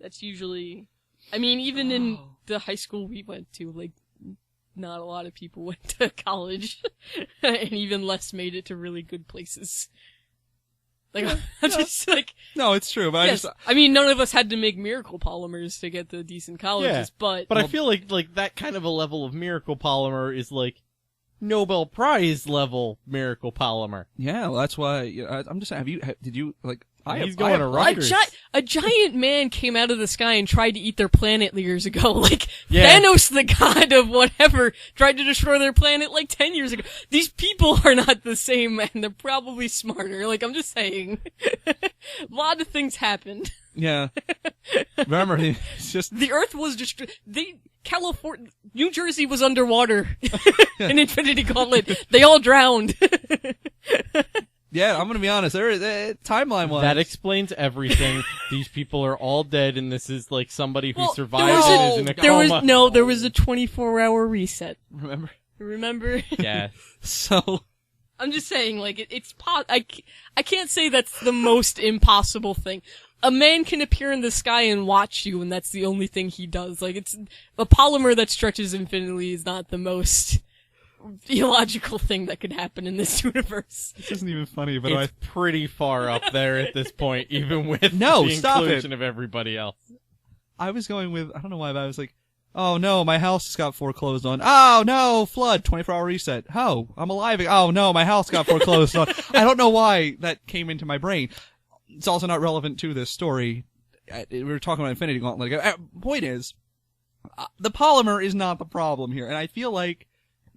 that's usually... I mean, even in the high school we went to, like, not a lot of people went to college, and even less made it to really good places. Like, I'm just like... No, it's true, but yes, I mean, none of us had to make miracle polymers to get to decent colleges, but... But I feel like that kind of a level of miracle polymer is like Nobel Prize level miracle polymer. Yeah, well, that's why, I'm just saying, did you, like... He's going to Rutgers. A giant man came out of the sky and tried to eat their planet years ago. Like, Thanos, the god of whatever, tried to destroy their planet like 10 years ago. These people are not the same, and they're probably smarter. Like, I'm just saying. A lot of things happened. Yeah. Remember, it's just... The Earth was destroyed. California, New Jersey was underwater in Infinity Gauntlet. They all drowned. Yeah, I'm gonna be honest. Timeline-wise, that explains everything. These people are all dead, and this is like somebody who survived and is in a coma. There was a 24-hour reset. Remember Remember? Yeah. So I'm just saying, like, I can't say that's the most impossible thing. A man can appear in the sky and watch you, and that's the only thing he does. Like, it's a polymer that stretches infinitely is not the most illogical thing that could happen in this universe. This isn't even funny, but It's pretty far up there at this point, even with No, the stop inclusion it. of everybody else. I was going with, I don't know why, but I was like, oh no, my house just got foreclosed on. Oh no, flood, 24-hour reset. Oh, I'm alive. Oh no, my house got foreclosed on. I don't know why that came into my brain. It's also not relevant to this story. We were talking about Infinity Gauntlet. Point is, the polymer is not the problem here, and I feel like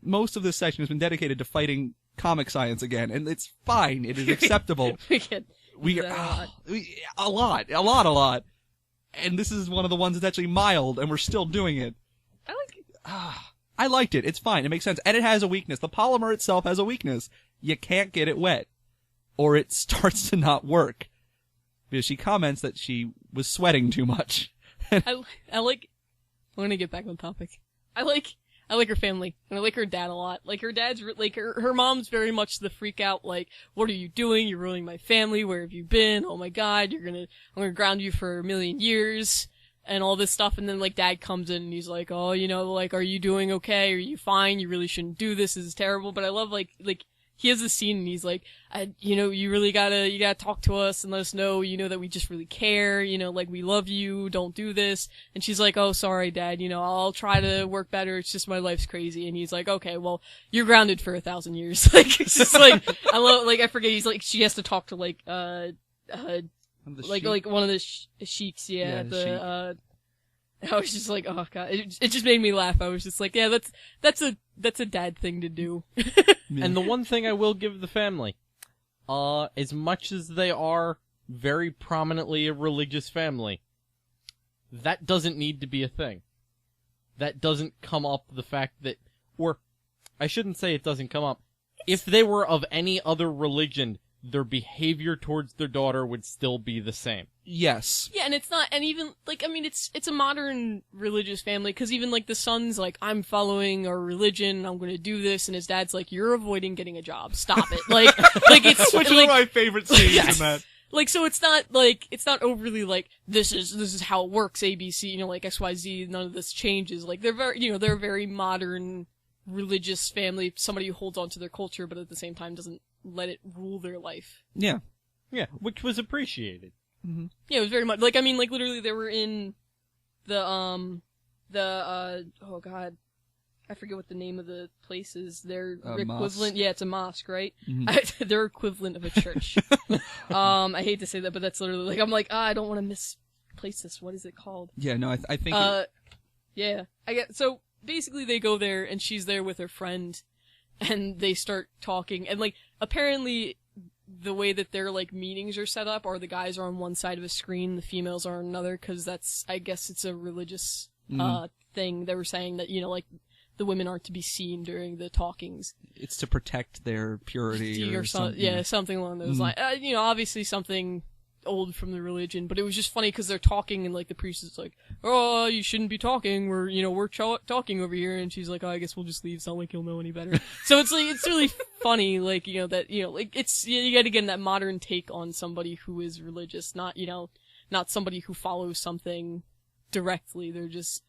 most of this section has been dedicated to fighting comic science again, and it's fine. It is acceptable. A lot. And this is one of the ones that's actually mild, and we're still doing it. I like it. I liked it. It's fine. It makes sense. And it has a weakness. The polymer itself has a weakness. You can't get it wet, or it starts to not work. Because she comments that she was sweating too much. I like, I'm gonna get back on topic. I like her family, and I like her dad a lot. Like, her dad's, like, her mom's very much the freak out, like, what are you doing? You're ruining my family. Where have you been? Oh my god, I'm gonna ground you for 1,000,000 years, and all this stuff. And then, like, dad comes in and he's like, oh, you know, like, are you doing okay? Are you fine? You really shouldn't do this. This is terrible. But I love, like, he has a scene and he's like, you know, you gotta talk to us and let us know, you know, that we just really care, you know, like, we love you, don't do this. And she's like, oh, sorry, dad, you know, I'll try to work better, it's just my life's crazy. And he's like, okay, well, you're grounded for 1,000 years. Like, it's just like, I love, like, I forget, he's like, she has to talk to, like, like one of the sheiks, I was just like, oh god, it just made me laugh. I was just like, yeah, that's a dad thing to do. And the one thing I will give the family, as much as they are very prominently a religious family, that doesn't need to be a thing. That doesn't come up the fact that, or I shouldn't say it doesn't come up. If they were of any other religion, their behavior towards their daughter would still be the same. Yes. Yeah, and it's not, and even, like, I mean, it's a modern religious family, because even, like, the son's like, I'm following our religion, I'm gonna do this, and his dad's like, you're avoiding getting a job, stop it. Like it's, which like, is my favorite scenes yes. in that. Like, so it's not, like, it's not overly, like, this is how it works, ABC, you know, like, XYZ, none of this changes. Like, they're very, you know, they're a very modern religious family, somebody who holds on to their culture, but at the same time doesn't let it rule their life. Yeah. Yeah, which was appreciated. Mm-hmm. Yeah, it was very much, like, I mean, like, literally they were in oh god, I forget what the name of the place is. Their equivalent, mosque? Yeah, it's a mosque, right? Mm-hmm. Their equivalent of a church. I hate to say that, but that's literally, like, I'm like, I don't want to misplace this. What is it called? Yeah, no, I think... yeah. So, basically they go there, and she's there with her friend, and they start talking, and, like, apparently the way that their, like, meetings are set up are the guys are on one side of a screen, the females are on another, because that's, I guess it's a religious, thing. They were saying that, you know, like, the women aren't to be seen during the talkings. It's to protect their purity or something. Yeah, something along those lines. You know, obviously something old from the religion, but it was just funny because they're talking and, like, the priest is like, oh, you shouldn't be talking, we're talking over here, and she's like, oh, I guess we'll just leave, it's not like you'll know any better. So it's like, it's really funny, like, you know, that, you know, like, it's, you gotta get that modern take on somebody who is religious, not, you know, not somebody who follows something directly, they're just,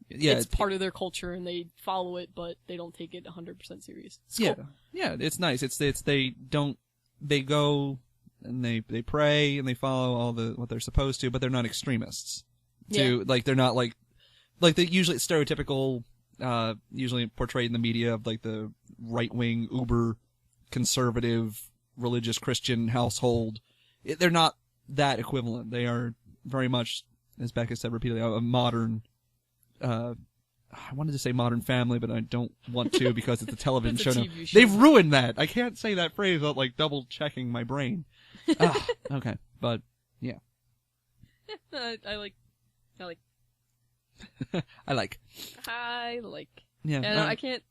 yeah, it's part of their culture and they follow it, but they don't take it 100% serious. It's cool. Yeah, it's nice. They go and they pray and they follow all what they're supposed to, but they're not extremists. Like, they're not like the usually stereotypical, usually portrayed in the media of, like, the right-wing, uber conservative religious Christian household. They're not that equivalent. They are very much, as Becca said repeatedly, a modern, I wanted to say Modern Family, but I don't want to because it's a television show now. They've ruined that. I can't say that phrase without, like, double checking my brain. Okay, but yeah. I like. Yeah. And I can't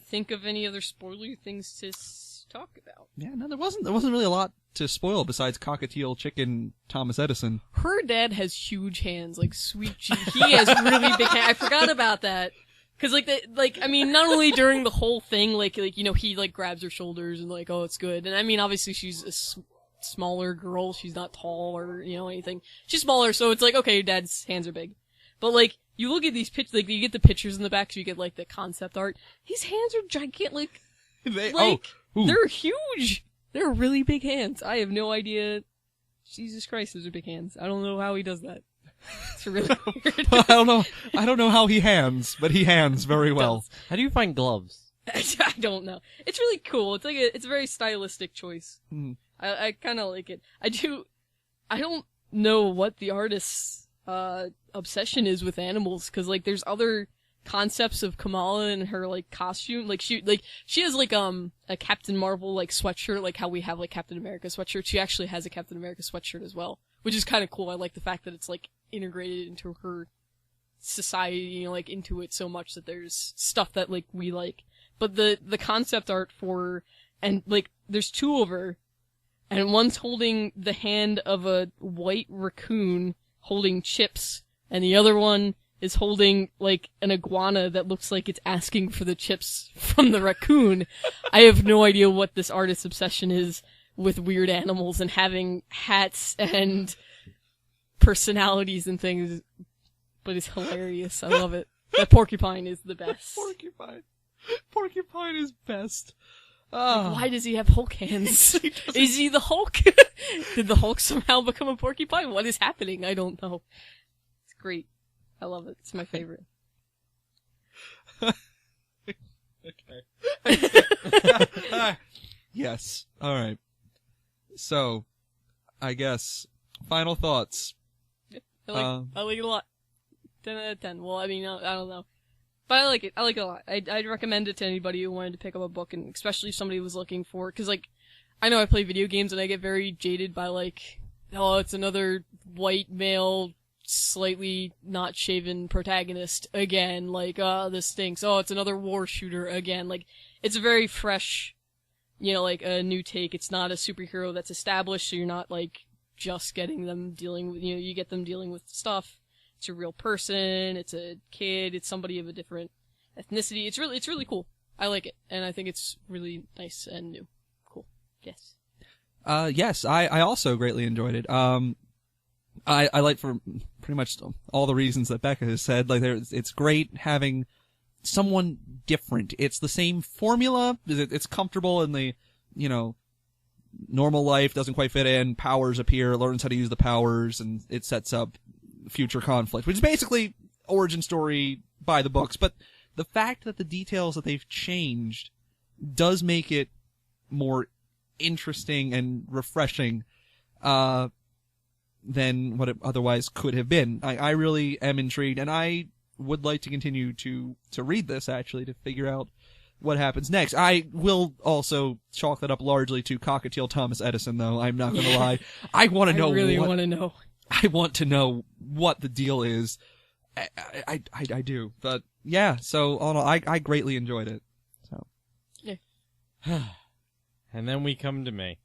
think of any other spoiler things to talk about. Yeah, no, there wasn't really a lot to spoil besides cockatiel chicken Thomas Edison. Her dad has huge hands, like sweet. He has really big hands. I forgot about that. Cause I mean, not only during the whole thing, you know, he like grabs her shoulders and like, oh, it's good. And I mean, obviously she's a smaller girl. She's not tall or, you know, anything. She's smaller, so it's like, okay, your dad's hands are big. But like, you look at these pictures, like, you get the pictures in the back, so you get like the concept art. His hands are gigantic. They're huge. They're really big hands. I have no idea. Jesus Christ, those are big hands. I don't know how he does that. It's really weird. I don't know how he hands, but he hands very well. How do you find gloves? I don't know. It's really cool. It's like it's a very stylistic choice. I kind of like it. I don't know what the artist's obsession is with animals, cause like there's other concepts of Kamala and her like costume. Like she has like a Captain Marvel like sweatshirt, like how we have like Captain America sweatshirt. She actually has a Captain America sweatshirt as well, which is kind of cool. I like the fact that it's like integrated into her society, you know, like into it so much that there's stuff that like we like. But the concept art for, and like there's two of her, and one's holding the hand of a white raccoon holding chips, and the other one is holding like an iguana that looks like it's asking for the chips from the raccoon. I have no idea what this artist's obsession is with weird animals and having hats and personalities and things, but it's hilarious. I love it. That porcupine is the best. Porcupine is best. Like, why does he have Hulk hands? Is he the Hulk? Did the Hulk somehow become a porcupine? What is happening? I don't know. It's great. I love it. It's my favorite. Okay. Yes. Alright. So, I guess, final thoughts. I like it a lot. 10 out of 10. Well, I mean, I don't know. But I like it. I like it a lot. I'd recommend it to anybody who wanted to pick up a book, and especially if somebody was looking for, cause like, I know I play video games and I get very jaded by like, oh, it's another white male, slightly not shaven protagonist again. Like, this stinks. Oh, it's another war shooter again. Like, it's a very fresh, you know, like a new take. It's not a superhero that's established, so you're not like just getting them dealing with, you know, you get them dealing with stuff. It's a real person, it's a kid, it's somebody of a different ethnicity. It's really cool. I like it, and I think it's really nice and new. Cool. Yes. Yes, I also greatly enjoyed it. I like, for pretty much all the reasons that Becca has said, like it's great having someone different. It's the same formula, it's comfortable in the, you know, normal life, doesn't quite fit in, powers appear, learns how to use the powers, and it sets up future conflict, which is basically origin story by the books, but the fact that the details that they've changed does make it more interesting and refreshing than what it otherwise could have been. I really am intrigued, and I would like to continue to read this, actually, to figure out what happens next. I will also chalk that up largely to Cockatiel Thomas Edison, though. I'm not gonna lie. I want to know. I really want to know. I want to know what the deal is. I do. But yeah, so all in all, I greatly enjoyed it. So. Yeah. And then we come to me.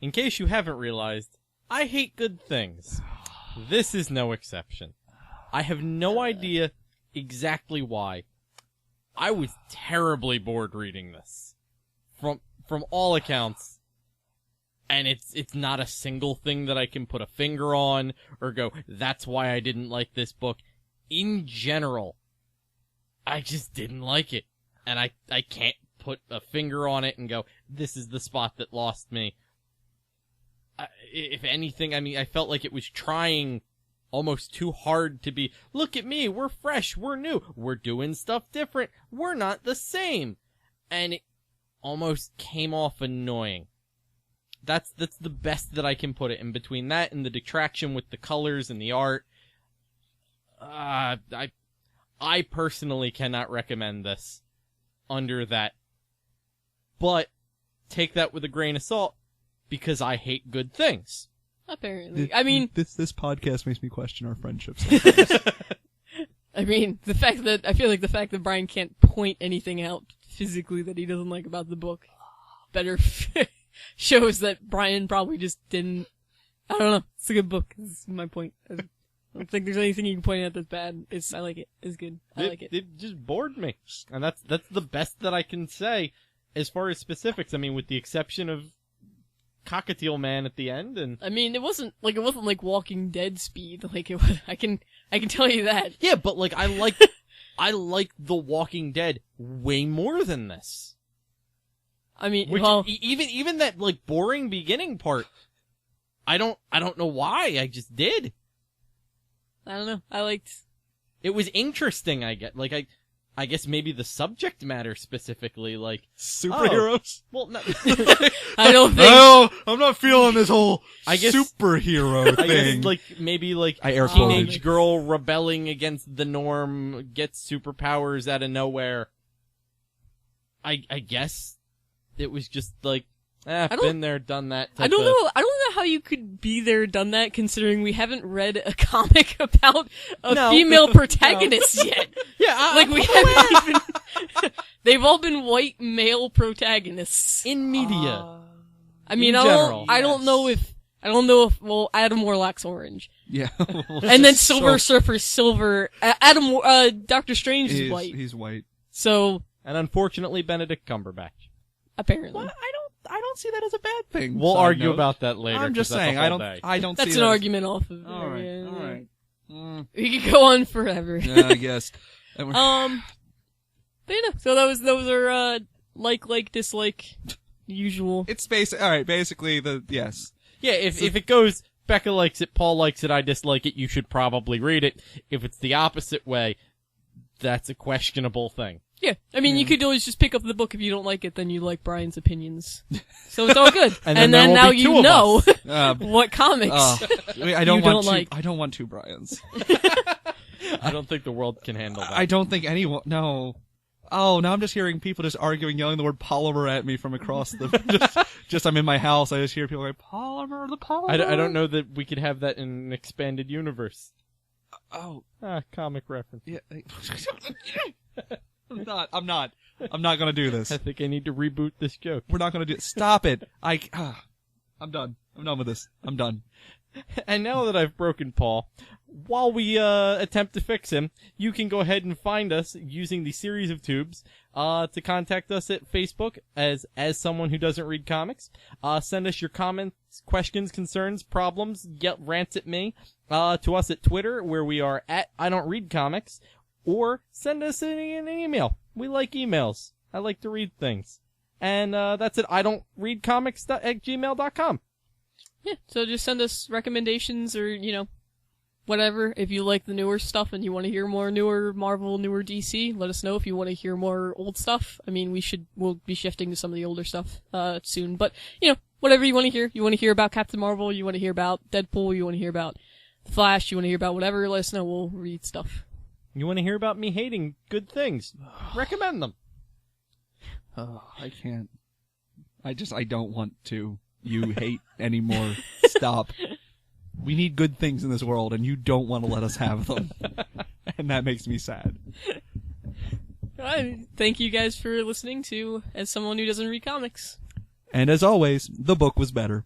In case you haven't realized, I hate good things. This is no exception. I have no idea exactly why. I was terribly bored reading this. From all accounts. And it's not a single thing that I can put a finger on or go, that's why I didn't like this book. In general, I just didn't like it. And I can't put a finger on it and go, this is the spot that lost me. If anything, I mean, I felt like it was trying almost too hard to be, look at me, we're fresh, we're new, we're doing stuff different, we're not the same. And it almost came off annoying. That's the best that I can put it. In between that and the detraction with the colors and the art, I personally cannot recommend this under that. But take that with a grain of salt, because I hate good things. Apparently. I mean, this podcast makes me question our friendships. I mean, I feel like the fact that Brian can't point anything out physically that he doesn't like about the book better shows that Brian probably just didn't. I don't know. It's a good book. This is my point. don't think there's anything you can point out that's bad. I like it. It's good. I like it. It just bored me. And that's the best that I can say as far as specifics. I mean, with the exception of Cockatiel Man at the end, and I mean, it wasn't like Walking Dead speed. Like it was, I can tell you that. Yeah, but like I like The Walking Dead way more than this. I mean, Which, well, even that like boring beginning part, I don't know why. I just did. I don't know. I liked. It was interesting. I guess maybe the subject matter specifically, like superheroes. Well, no, I don't think. No, I'm not feeling this whole guess- superhero I thing. guess like maybe like I air teenage girl rebelling against the norm gets superpowers out of nowhere. I guess it was just like, been there, done that. I don't know how you could be there, done that, considering we haven't read a comic about a female protagonist yet. Yeah, like we haven't even. They've all been white male protagonists in media. I mean, in general. I don't know if. Well, Adam Warlock's orange. Yeah. And then Silver Surfer's silver. Doctor Strange is white. He's white. So. And unfortunately, Benedict Cumberbatch. Apparently. Well, I don't see that as a bad thing. We'll argue about that later. I'm just saying, I don't see That's that an argument off of. All right. We could go on forever. Yeah, I guess. But you know, so those are like, dislike, usual. It's basically yes. Yeah, if it goes, Becca likes it, Paul likes it, I dislike it, you should probably read it. If it's the opposite way, that's a questionable thing. Yeah, I mean, you could always just pick up the book if you don't like it, then you like Brian's opinions. So it's all good. and then now you know us. what comics I don't want like. I don't want two Brians. I don't think the world can handle that. I don't think anyone. No. Oh, now I'm just hearing people just arguing, yelling the word polymer at me from across the. just I'm in my house. I just hear people like polymer, the polymer. I don't know that we could have that in an expanded universe. Oh, comic reference. Yeah. I'm not gonna do this. I think I need to reboot this joke. We're not gonna do it. Stop it. I'm done. I'm done with this. I'm done. And now that I've broken Paul, while we attempt to fix him, you can go ahead and find us using the series of tubes to contact us at Facebook as someone who doesn't read comics. Send us your comments, questions, concerns, problems, rants at me, to us at Twitter, where we are at I Don't Read Comics, or send us an email. We like emails. I like to read things. And that's at idon'treadcomics@gmail.com. Yeah, so just send us recommendations or, whatever. If you like the newer stuff and you want to hear more newer Marvel, newer DC, let us know. If you want to hear more old stuff, I mean, we'll be shifting to some of the older stuff soon. But, whatever you want to hear. You want to hear about Captain Marvel, you want to hear about Deadpool, you want to hear about The Flash, you want to hear about whatever, let us know. We'll read stuff. You want to hear about me hating good things? Recommend them. Oh, I can't. I don't want to. You hate anymore. Stop. We need good things in this world, and you don't want to let us have them. And that makes me sad. Thank you guys for listening to As Someone Who Doesn't Read Comics. And as always, the book was better.